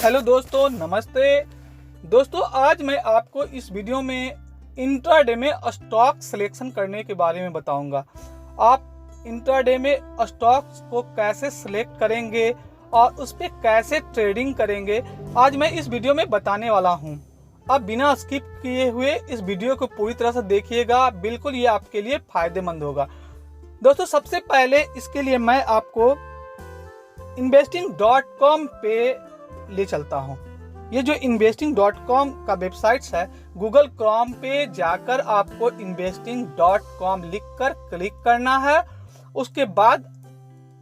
Hello दोस्तों, नमस्ते दोस्तों। आज मैं आपको इस वीडियो में इंट्राडे में स्टॉक सिलेक्शन करने के बारे में बताऊंगा। आप इंट्राडे में स्टॉक्स को कैसे सिलेक्ट करेंगे और उस पर कैसे ट्रेडिंग करेंगे, आज मैं इस वीडियो में बताने वाला हूं। आप बिना स्किप किए हुए इस वीडियो को पूरी तरह से देखिएगा, बिल्कुल ये आपके लिए फायदेमंद होगा। दोस्तों, सबसे पहले इसके लिए मैं आपको investing.com पे ले चलता हूं। ये जो investing.com का वेबसाइट्स है, गूगल क्रोम पे जाकर आपको investing.com लिखकर क्लिक करना है। उसके बाद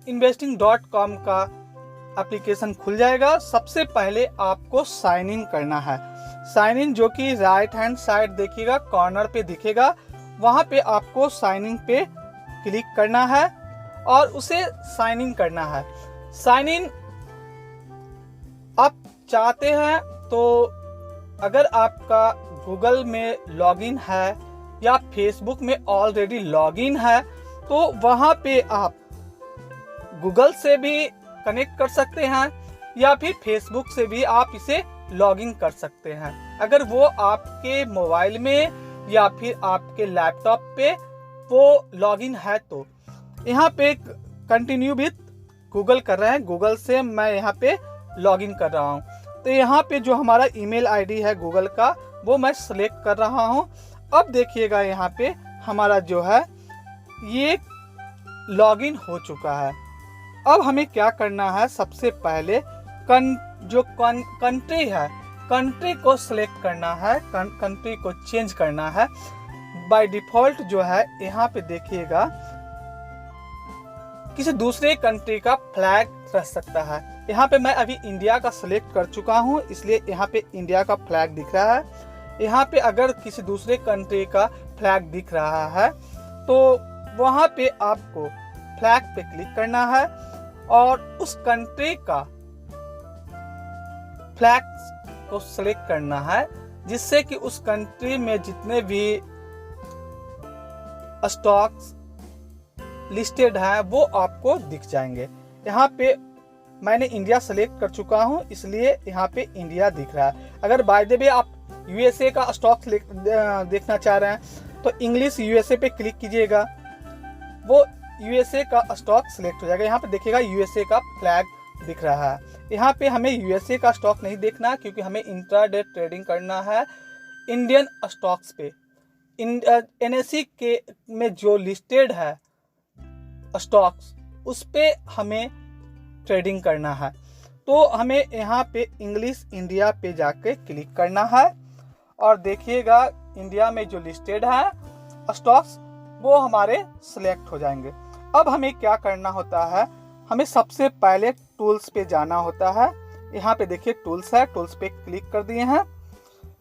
investing.com का एप्लीकेशन खुल जाएगा। सबसे पहले आपको साइन इन करना है। साइन इन जो कि राइट हैंड साइड देखिएगा, कॉर्नर पे दिखेगा, वहां पे आपको साइन इन पे क्लिक करना है और उसे साइन इन करना है। साइन इन आप चाहते हैं तो अगर आपका गूगल में लॉगिन है या फेसबुक में ऑलरेडी लॉगिन है तो वहां पे आप गूगल से भी कनेक्ट कर सकते हैं या फिर फेसबुक से भी आप इसे लॉगिन कर सकते हैं। अगर वो आपके मोबाइल में या फिर आपके लैपटॉप पे वो लॉगिन है तो यहाँ पे कंटिन्यू विथ गूगल कर रहे हैं। गूगल से मैं यहाँ पे लॉगिन कर रहा हूँ, तो यहाँ पे जो हमारा ईमेल आईडी है गूगल का वो मैं सिलेक्ट कर रहा हूँ। अब देखिएगा यहाँ पे हमारा जो है ये लॉगिन हो चुका है। अब हमें क्या करना है, सबसे पहले कंट्री है, कंट्री को सिलेक्ट करना है, कंट्री को चेंज करना है। बाय डिफॉल्ट जो है यहाँ पे देखिएगा किसी दूसरे कंट्री का फ्लैग रह सकता है। यहाँ पे मैं अभी इंडिया का सिलेक्ट कर चुका हूँ, इसलिए यहाँ पे इंडिया का फ्लैग दिख रहा है। यहाँ पे अगर किसी दूसरे कंट्री का फ्लैग दिख रहा है तो वहाँ पे आपको फ्लैग पे क्लिक करना है और उस कंट्री का फ्लैग को सिलेक्ट करना है, जिससे कि उस कंट्री में जितने भी स्टॉक्स लिस्टेड है वो आपको दिख जाएंगे। यहाँ पे मैंने इंडिया सेलेक्ट कर चुका हूँ, इसलिए यहाँ पे इंडिया दिख रहा है। अगर बाय द वे आप यूएसए का स्टॉक देखना चाह रहे हैं तो इंग्लिश यूएसए पे क्लिक कीजिएगा, वो यूएसए का स्टॉक सिलेक्ट हो जाएगा। यहाँ पे देखिएगा यूएसए का फ्लैग दिख रहा है। यहाँ पे हमें यूएसए का स्टॉक नहीं देखना, क्योंकि हमें इंट्राडे ट्रेडिंग करना है इंडियन स्टॉक्स पे। एनएसई के में जो लिस्टेड है स्टॉक्स, उस पे हमें ट्रेडिंग करना है। तो हमें यहाँ पे इंग्लिश इंडिया पे जाके क्लिक करना है और देखिएगा इंडिया में जो लिस्टेड है स्टॉक्स वो हमारे सिलेक्ट हो जाएंगे। अब हमें क्या करना होता है, हमें सबसे पहले टूल्स पे जाना होता है। यहाँ पे देखिए टूल्स है, टूल्स पे क्लिक कर दिए हैं।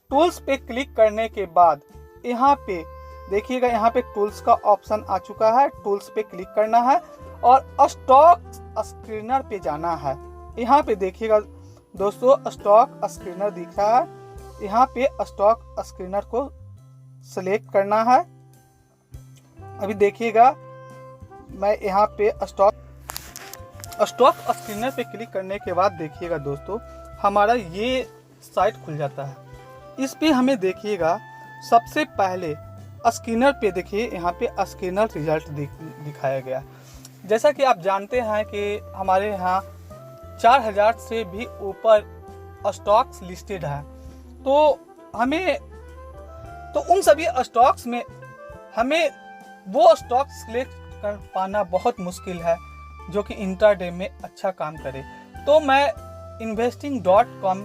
टूल्स पे क्लिक करने के बाद यहाँ पे देखिएगा, यहाँ पे टूल्स का ऑप्शन आ चुका है। टूल्स पे क्लिक करना है और स्टॉक स्क्रीनर पे जाना है। यहाँ पे देखिएगा दोस्तों स्टॉक स्क्रीनर दिख रहा है, यहाँ पे स्टॉक स्क्रीनर को सिलेक्ट करना है। अभी देखिएगा मैं यहाँ पे स्टॉक स्क्रीनर पे क्लिक करने के बाद देखिएगा दोस्तों हमारा ये साइट खुल जाता है। इस पे हमें देखिएगा सबसे पहले स्क्रीनर पे देखिए, यहाँ पे स्क्रीनर रिजल्ट दिखाया गया। जैसा कि आप जानते हैं कि हमारे यहाँ 4000 से भी ऊपर स्टॉक्स लिस्टेड है, तो हमें तो उन सभी स्टॉक्स में हमें वो स्टॉक सिलेक्ट कर पाना बहुत मुश्किल है जो कि इंट्राडे में अच्छा काम करे। तो मैं investing.com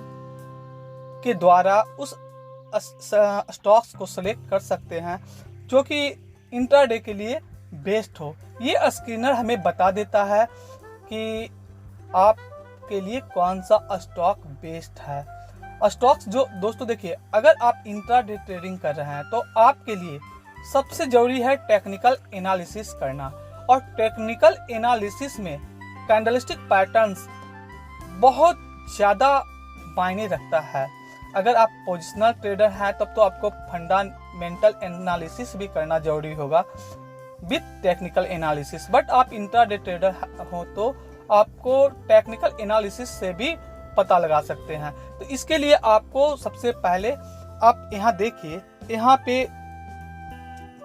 के द्वारा उस स्टॉक्स को सिलेक्ट कर सकते हैं जो कि इंट्राडे के लिए बेस्ट हो। ये स्क्रीनर हमें बता देता है कि आपके लिए कौन सा स्टॉक बेस्ट है। स्टॉक्स जो दोस्तों देखिए, अगर आप इंट्राडे ट्रेडिंग कर रहे हैं तो आपके लिए सबसे जरूरी है टेक्निकल एनालिसिस करना, और टेक्निकल एनालिसिस में कैंडलस्टिक पैटर्न्स बहुत ज़्यादा मायने रखता है। अगर आप पोजिशनल ट्रेडर हैं तब तो आपको फंडामेंटल एनालिसिस भी करना जरूरी होगा विथ टेक्निकल एनालिसिस। बट आप इंट्राडे ट्रेडर हो तो आपको टेक्निकल एनालिसिस से भी पता लगा सकते हैं। तो इसके लिए आपको सबसे पहले आप यहाँ देखिए, यहाँ पे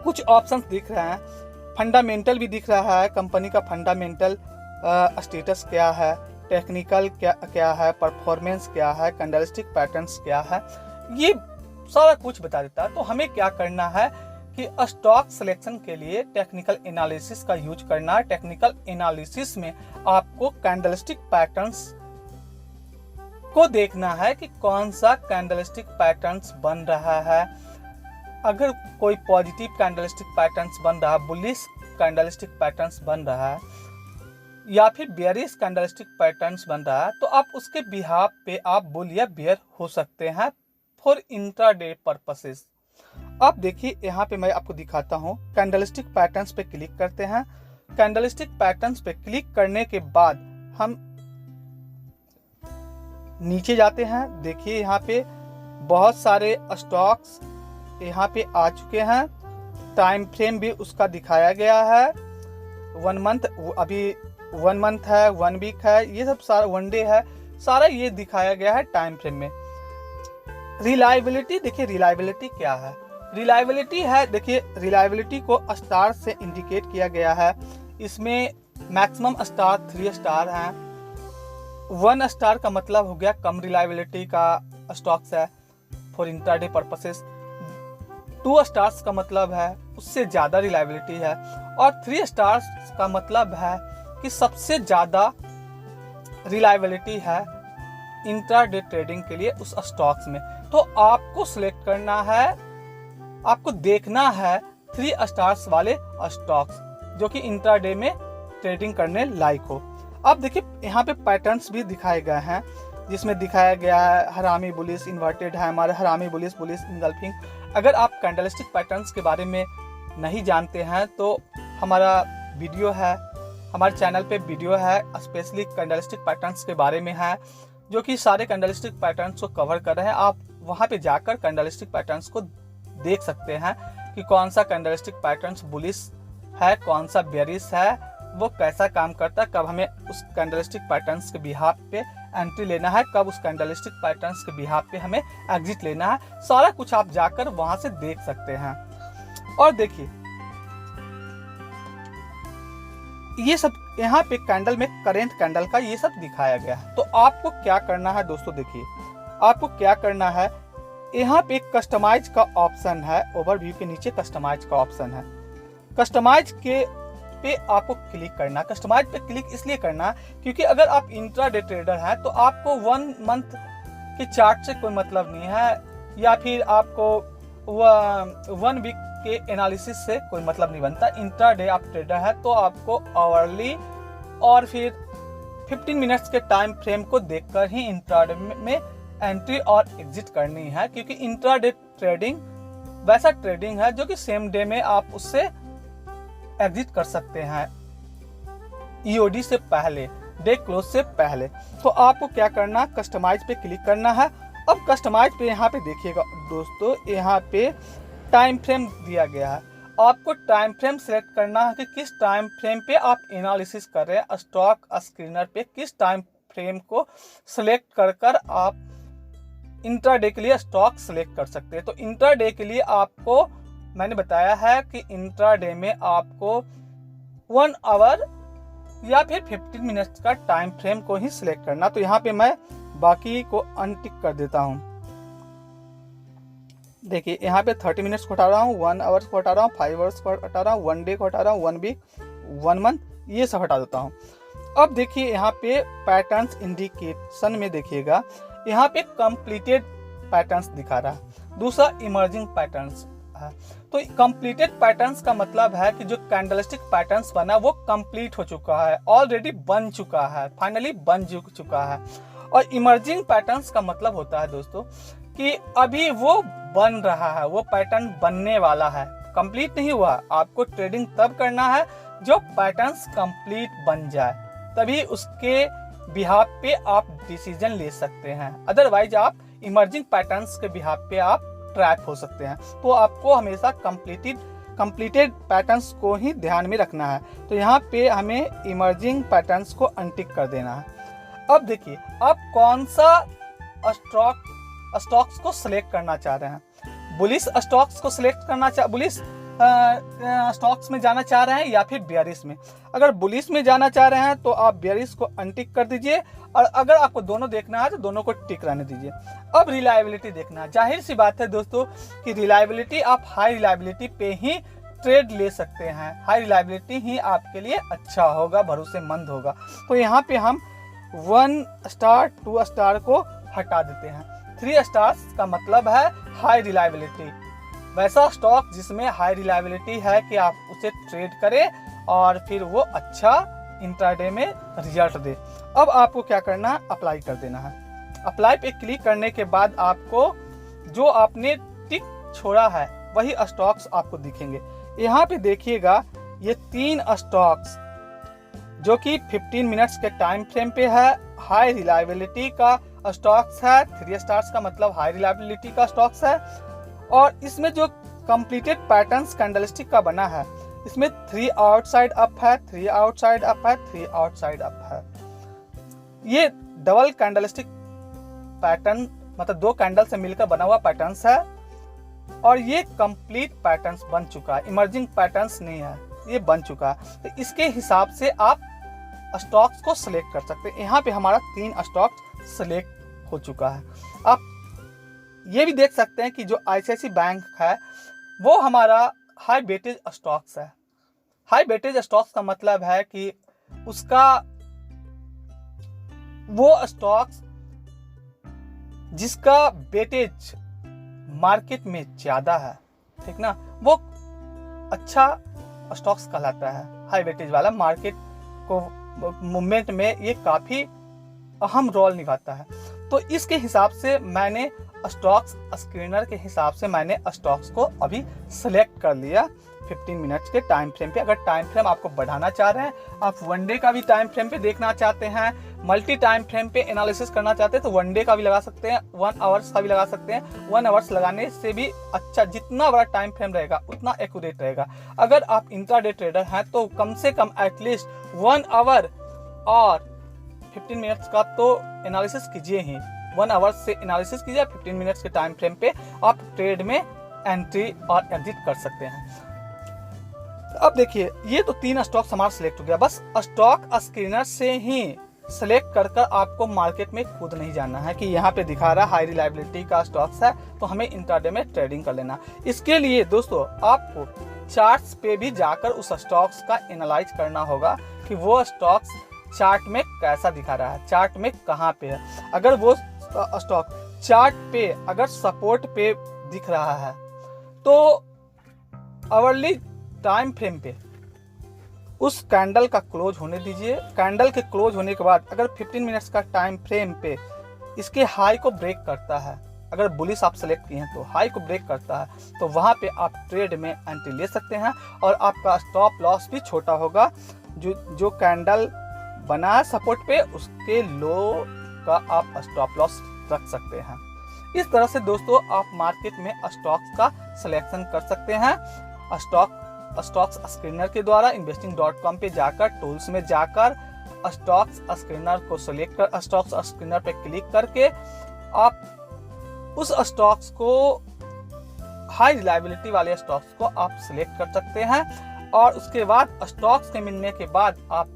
कुछ ऑप्शंस दिख रहे हैं। फंडामेंटल भी दिख रहा है, कंपनी का फंडामेंटल स्टेटस क्या है, टेक्निकल क्या है, परफॉर्मेंस क्या है, कैंडलस्टिक पैटर्न्स क्या है, ये सारा कुछ बता देता है। तो हमें क्या करना है कि स्टॉक सिलेक्शन के लिए टेक्निकल एनालिसिस का यूज करना है। टेक्निकल एनालिसिस में आपको कैंडलस्टिक पैटर्न्स को देखना है कि कौन सा कैंडलस्टिक पैटर्न्स बन रहा है। अगर कोई पॉजिटिव कैंडलस्टिक पैटर्न्स बन रहा है, बुलिश कैंडलस्टिक पैटर्न्स बन रहा है, या फिर बेयरिश कैंडलस्टिक पैटर्न्स बन रहा है, तो आप उसके बिहाफ पे आप बुल या बेयर हो सकते हैं फॉर इंट्राडे पर्पसेस। आप देखिए यहाँ पे मैं आपको दिखाता हूँ। कैंडलस्टिक पैटर्न्स पे क्लिक करते हैं। कैंडलस्टिक पैटर्न्स पे क्लिक करने के बाद हम नीचे जाते हैं। देखिए यहाँ पे बहुत सारे स्टॉक्स यहाँ पे आ चुके हैं। टाइम फ्रेम भी उसका दिखाया गया है। 1 मंथ, अभी 1 मंथ है, 1 वीक है, ये सब सारा 1 डे है, सारा ये दिखाया गया है टाइम फ्रेम में। रिलायबिलिटी देखिए, रिलायबिलिटी क्या है? रिलायबिलिटी है, देखिए रिलायबिलिटी को स्टार से इंडिकेट किया गया है। इसमें मैक्सिमम स्टार 3 स्टार हैं। 1 स्टार का मतलब हो गया कम रिलायबिलिटी का स्टॉक्स है फॉर इंट्राडे पर्पसेस। 2 स्टार्स का मतलब है उससे ज्यादा रिलायबिलिटी है, और 3 स्टार्स का मतलब है कि सबसे ज्यादा रिलायबिलिटी है इंट्राडे ट्रेडिंग के लिए उस स्टॉक्स में। तो आपको सिलेक्ट करना है, आपको देखना है 3 स्टार्स वाले स्टॉक्स जो कि इंट्राडे में ट्रेडिंग करने लायक हो। अब देखिए यहाँ पे पैटर्न्स भी दिखाए गए हैं, जिसमें दिखाया गया है हरामी बुलिश, इन्वर्टेड हैमर, हरामी बुलिश, बुलिश इंगल्फिंग। अगर आप कैंडलस्टिक पैटर्न्स के बारे में नहीं जानते हैं तो हमारा वीडियो है, हमारे चैनल पे वीडियो है स्पेशली कैंडलस्टिक पैटर्न्स के बारे में है, जो कि सारे कैंडलस्टिक पैटर्न्स को कवर कर रहे हैं। आप वहां पे जाकर कैंडलस्टिक पैटर्न्स को देख सकते हैं कि कौन सा कैंडलस्टिक पैटर्न्स बुलिश है, कौन सा बेयरिश है, वो कैसा काम करता है, कब हमें उस कैंडलस्टिक पैटर्न्स के बिहाफ पे एंट्री लेना है, कब उस कैंडलस्टिक पैटर्न्स के बिहाफ पे हमें एग्जिट लेना है। सारा कुछ आप जाकर वहां से देख सकते हैं। और देखिए ये सब यहाँ पे कैंडल में करेंट कैंडल का ये सब दिखाया गया है। तो आपको क्या करना है दोस्तों, देखिए आपको क्या करना है, यहाँ पे कस्टमाइज का ऑप्शन है, ओवरव्यू के नीचे कस्टमाइज का ऑप्शन है। कस्टमाइज के पे आपको क्लिक करना। कस्टमाइज पे क्लिक इसलिए करना क्योंकि अगर आप इंट्राडे ट्रेडर हैं तो आपको 1 मंथ के चार्ट से कोई मतलब नहीं है, या फिर आपको 1 वीक के एनालिसिस से कोई मतलब नहीं बनता। इंट्राडे आप ट्रेडर है तो आपको आवरली और फिर 15 मिनट्स के टाइम फ्रेम को देखकर ही इंट्राडे में एंट्री और एग्जिट करनी है, क्योंकि इंट्राडे ट्रेडिंग वैसा ट्रेडिंग है जो कि सेम डे में आप उससे एग्जिट कर सकते हैं ईओडी से पहले, डे क्लोज से पहले। तो आपको क्या करना, कस्टमाइज पे क्लिक करना है। अब कस्टमाइज पे यहाँ पे देखिएगा दोस्तों, यहाँ पे टाइम फ्रेम दिया गया है। आपको टाइम फ्रेम सेलेक्ट करना है कि किस टाइम फ्रेम पे आप एनालिसिस कर रहे हैं। स्टॉक स्क्रीनर पे किस टाइम फ्रेम को सिलेक्ट कर आप इंट्राडे के लिए स्टॉक सिलेक्ट कर सकते हैं। तो इंट्राडे के लिए आपको मैंने बताया है कि इंट्राडे में आपको 1 आवर या फिर 15 मिनट्स का टाइम फ्रेम को ही सिलेक्ट करना। तो यहाँ पे मैं बाकी को अनटिक कर देता हूँ। देखिए यहाँ पे 30 मिनट्स को हटा रहा हूँ, 1 आवर्स को हटा रहा हूँ, 5 आवर्स को हटा रहा हूँ, 1 डे को हटा रहा हूँ, 1 वीक, 1 मंथ, ये सब हटा देता हूँ। अब देखिए यहाँ पे पैटर्न्स इंडिकेशन में देखिएगा, यहाँ पे कंप्लीटेड पैटर्न्स दिखा रहा है, दूसरा इमर्जिंग पैटर्न्स है। तो कंप्लीटेड पैटर्न्स का मतलब है कि जो कैंडलस्टिक पैटर्न्स बना वो कंप्लीट हो चुका है, ऑलरेडी बन चुका है, फाइनली बन चुका है। और इमर्जिंग पैटर्न्स का मतलब होता है दोस्तों कि अभी वो बन रहा है, वो पैटर्न बनने वाला है, कंप्लीट नहीं हुआ। आपको ट्रेडिंग तब करना है जो पैटर्न्स कंप्लीट बन जाए, तभी उसके बिहाफ पे आप डिसीजन ले सकते हैं। अदरवाइज आप इमर्जिंग पैटर्न्स के बिहाफ पे आप ट्रैप हो सकते हैं। तो आपको हमेशा कंप्लीटेड पैटर्न्स को ही ध्यान में रखना है। तो यहाँ पे हमें इमर्जिंग पैटर्न्स को अनटिक कर देना है। अब देखिए आप कौन सा स्टॉक्स को सिलेक्ट करना चाह रहे हैं। बुलिश स्टॉक्स को सिलेक्ट करना बुलिश स्टॉक्स में जाना चाह रहे हैं या फिर बेयरिश में। अगर बुलिश में जाना चाह रहे हैं तो आप बेयरिश को अनटिक कर दीजिए, और अगर आपको दोनों देखना है तो दोनों को टिक रहने दीजिए। अब रिलायबिलिटी देखना है। जाहिर सी बात है दोस्तों कि रिलायबिलिटी, आप हाई रिलायबिलिटी पे ही ट्रेड ले सकते हैं। हाई रिलायबिलिटी ही आपके लिए अच्छा होगा, भरोसेमंद होगा। तो यहाँ पे हम 1 स्टार 2 स्टार को हटा देते हैं। 3 स्टार्स का मतलब है हाई रिलायबिलिटी, वैसा स्टॉक जिसमें हाई रिलायबिलिटी है कि आप उसे ट्रेड करें और फिर वो अच्छा इंट्राडे में रिजल्ट दे। अब आपको क्या करना है, अप्लाई कर देना है। अप्लाई पे क्लिक करने के बाद आपको जो आपने टिक छोड़ा है वही स्टॉक्स आपको दिखेंगे। यहाँ पे देखिएगा ये 3 स्टॉक्स जो कि 15 मिनट्स के टाइम फ्रेम पे है, हाई रिलायबिलिटी का स्टॉक्स है। 3 स्टार्स का मतलब हाई रिलायबिलिटी का स्टॉक्स है। और इसमें जो कंप्लीटेड पैटर्न्स कैंडलस्टिक का बना है, इसमें 3 आउटसाइड अप है, 3 आउटसाइड अप है, 3 आउटसाइड अप है। ये डबल कैंडलस्टिक पैटर्न मतलब 2 कैंडल से मिलकर बना हुआ पैटर्न्स है, और ये कंप्लीट पैटर्न्स बन चुका है, इमर्जिंग पैटर्न्स नहीं है, ये बन चुका है। तो इसके हिसाब से आप स्टॉक्स को सिलेक्ट कर सकते हैं। यहाँ पे हमारा 3 स्टॉक सिलेक्ट हो चुका है। आप ये भी देख सकते हैं कि जो ICICI बैंक है वो हमारा हाई वेटेज स्टॉक्स है। हाई वेटेज स्टॉक्स का मतलब है कि उसका वो स्टॉक्स जिसका वेटेज मार्केट में ज्यादा है, ठीक ना, वो अच्छा स्टॉक्स कहलाता है। हाई वेटेज वाला मार्केट को मूवमेंट में ये काफी अहम रोल निभाता है। तो इसके हिसाब से मैंने स्टॉक्स स्क्रीनर के हिसाब से मैंने स्टॉक्स को अभी सिलेक्ट कर लिया 15 मिनट्स के टाइम फ्रेम पे। अगर टाइम फ्रेम आपको बढ़ाना चाह रहे हैं, आप 1 डे का भी टाइम फ्रेम पे देखना चाहते हैं, मल्टी टाइम फ्रेम पे एनालिसिस करना चाहते हैं तो 1 डे का भी लगा सकते हैं, 1 आवर्स का भी लगा सकते हैं। 1 आवर्स लगाने से भी अच्छा, जितना बड़ा टाइम फ्रेम रहेगा उतना एक्यूरेट रहेगा। अगर आप इंट्राडे ट्रेडर हैं तो कम से कम एटलीस्ट 1 आवर और 15 मिनट्स का तो एनालिसिस कीजिए ही। 1 आवर से एनालिसिस कीजिए, 15 मिनट्स के टाइम फ्रेम पे आप ट्रेड में एंट्री और एग्जिट कर सकते हैं। अब देखिए ये तो 3 स्टॉक्स हमारा सिलेक्ट हो गया। बस स्टॉक स्क्रीनर से ही सिलेक्ट कर आपको मार्केट में खुद नहीं जाना है कि यहाँ पे दिखा रहा है हाई रिलायबिलिटी का स्टॉक्स है तो हमें इंट्राडे में ट्रेडिंग कर लेना। इसके लिए दोस्तों आपको चार्ट्स पे भी जाकर उस स्टॉक्स का एनालाइज करना होगा कि वो स्टॉक्स चार्ट में कैसा दिखा रहा है, चार्ट में कहाँ पे है। अगर वो स्टॉक चार्ट पे अगर सपोर्ट पे दिख रहा है तो आवरली टाइम फ्रेम पे उस कैंडल का क्लोज होने दीजिए। कैंडल के क्लोज होने के बाद अगर 15 मिनट्स का टाइम फ्रेम पे इसके हाई को ब्रेक करता है, अगर बुलिश आप सेलेक्ट किए हैं तो हाई को ब्रेक करता है तो वहां पे आप ट्रेड में एंट्री ले सकते हैं और आपका स्टॉप लॉस भी छोटा होगा। जो कैंडल बना है सपोर्ट पे उसके लो का आप स्टॉप लॉस रख सकते हैं। इस तरह से दोस्तों आप मार्केट में स्टॉक्स का सिलेक्शन कर सकते हैं। स्टॉक्स स्क्रीनर के द्वारा investing.com पे जाकर टूल्स में जाकर स्टॉक्स स्क्रीनर को सिलेक्ट कर स्टॉक्स स्क्रीनर पे क्लिक करके आप उस स्टॉक्स को हाई रिलायबिलिटी वाले स्टॉक्स को आप सिलेक्ट कर सकते हैं और उसके बाद स्टॉक्स के मिलने के बाद आप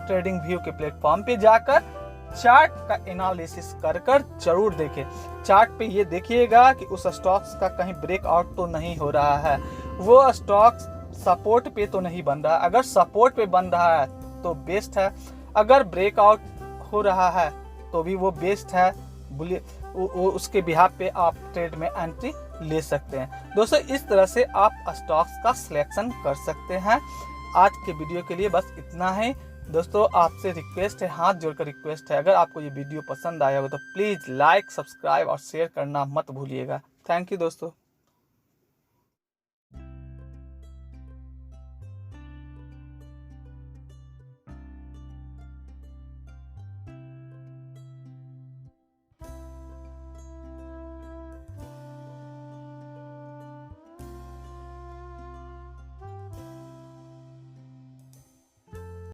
ट्रेडिंग व्यू के प्लेटफॉर्म पे जाकर चार्ट का एनालिसिस कर जरूर देखें। चार्ट पे ये देखिएगा कि उस स्टॉक्स का कहीं ब्रेकआउट तो नहीं हो रहा है, वो स्टॉक्स सपोर्ट पे तो नहीं बन रहा है। अगर सपोर्ट पे बन रहा है तो बेस्ट है, अगर ब्रेकआउट हो रहा है तो भी वो बेस्ट है। उसके बिहाफ पे आप ट्रेड में एंट्री ले सकते हैं। दोस्तों इस तरह से आप स्टॉक्स का सिलेक्शन कर सकते हैं। आज के वीडियो के लिए बस इतना है दोस्तों। आपसे रिक्वेस्ट है, हाथ जोड़कर रिक्वेस्ट है, अगर आपको ये वीडियो पसंद आया हो तो प्लीज़ लाइक, सब्सक्राइब और शेयर करना मत भूलिएगा। थैंक यू दोस्तों।